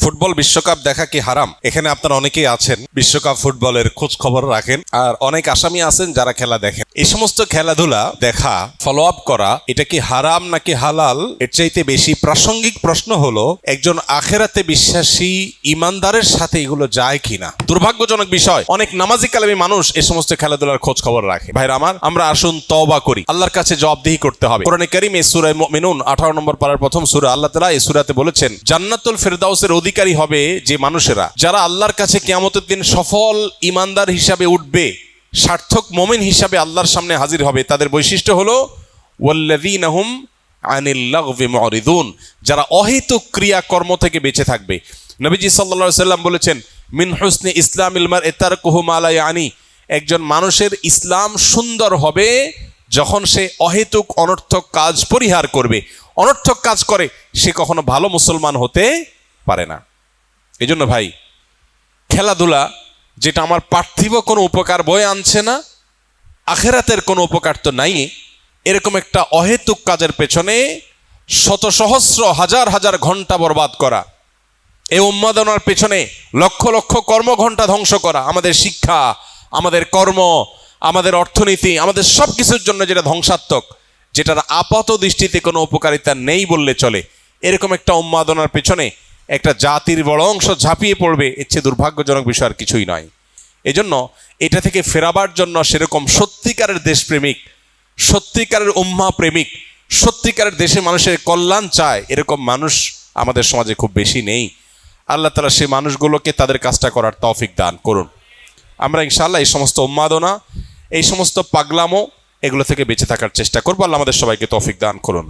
Football বিশ্বকাপ দেখা কি হারাম? এখানে আপনারা অনেকেই আছেন বিশ্বকাপ ফুটবলের খোঁজ খবর রাখেন, আর অনেক আসামি আছেন যারা খেলা দেখেন। এই সমস্ত খেলাধুলা দেখা, ফলো আপ করা, এটা কি হারাম নাকি হালাল? এর চাইতে বেশি প্রাসঙ্গিক প্রশ্ন হলো একজন আখেরাতে বিশ্বাসী ইমানদারের সাথে এগুলো যায় কিনা। দুর্ভাগ্যজনক বিষয়, অনেক নামাজি কালামী মানুষ এই সমস্ত খেলাধুলার খোঁজ খবর রাখে। ভাইরা আমার, আমরা আসুন তওবা করি, আল্লাহর কাছে জবাবদিহি করতে হবে। কোরআনে কারীম সূরা মুমিনুন 18 নম্বর পারার প্রথম সূরা, আল্লাহ তাআলা এই সূরাতে বলেছেন, জান্নাতুল ফেরদাউসের অধিকারী হবে যে মানুষেরা, যারা আল্লাহর কাছে কিয়ামতের দিন সফল ইমানদার হিসাবে উঠবে, সার্থক মুমিন হিসাবে আল্লাহর সামনে হাজির হবে। তাদের বৈশিষ্ট্য হলো ওয়াল্লাযীনা হুম আনিল লাগবি মুরিদুন, যারা অহেতুক ক্রিয়া কর্ম থেকে বেঁচে থাকবে। নবীজি সাল্লাল্লাহু আলাইহি সাল্লাম বলেছেন, মিন হুসনি ইসলামিল মারই তারকুহু মা লা ইয়ানি, একজন মানুষের ইসলাম সুন্দর হবে যখন সে অহেতুক অনর্থক কাজ পরিহার করবে। অনর্থক কাজ করে সে কখনো ভালো মুসলমান হতে পারে না। এই জন্য ভাই, খেলাধুলা যেটা আমার পার্থিব কোনো উপকার বয়ে আনছে না, আখেরাতের কোনো উপকার তো নাই, এরকম একটা অহেতুক কাজের পেছনে শত সহস্র হাজার হাজার ঘন্টা বরবাদ করা, এই উন্মাদনার পেছনে লক্ষ লক্ষ কর্মঘণ্টা ধ্বংস করা, আমাদের শিক্ষা, আমাদের কর্ম, আমাদের অর্থনীতি, আমাদের সব কিছুর জন্য যেটা ধ্বংসাত্মক, যেটার আপাত দৃষ্টিতে কোনো উপকারিতা নেই বললে চলে, এরকম একটা উন্মাদনার পেছনে একটা জাতির বড় অংশ ঝাঁপিয়ে পড়বে, এর চেয়ে দুর্ভাগ্যজনক বিষয় আর কিছুই নয়। এজন্য এটা থেকে ফেরাবার জন্য সেরকম সত্যিকারের দেশপ্রেমিক, সত্যিকারের উম্মাহ প্রেমিক, সত্যিকারের দেশের মানুষের কল্যাণ চায়, এরকম মানুষ আমাদের সমাজে খুব বেশি নেই। আল্লাহ তাআলা সেই মানুষগুলোকে তাদের কাজটা করার তৌফিক দান করুন। আমরা ইনশাআল্লাহ এই সমস্ত উন্মাদনা, এই সমস্ত পাগলামো, এগুলো থেকে বেঁচে থাকার চেষ্টা করবো। আল্লাহ আমাদের সবাইকে তৌফিক দান করুন।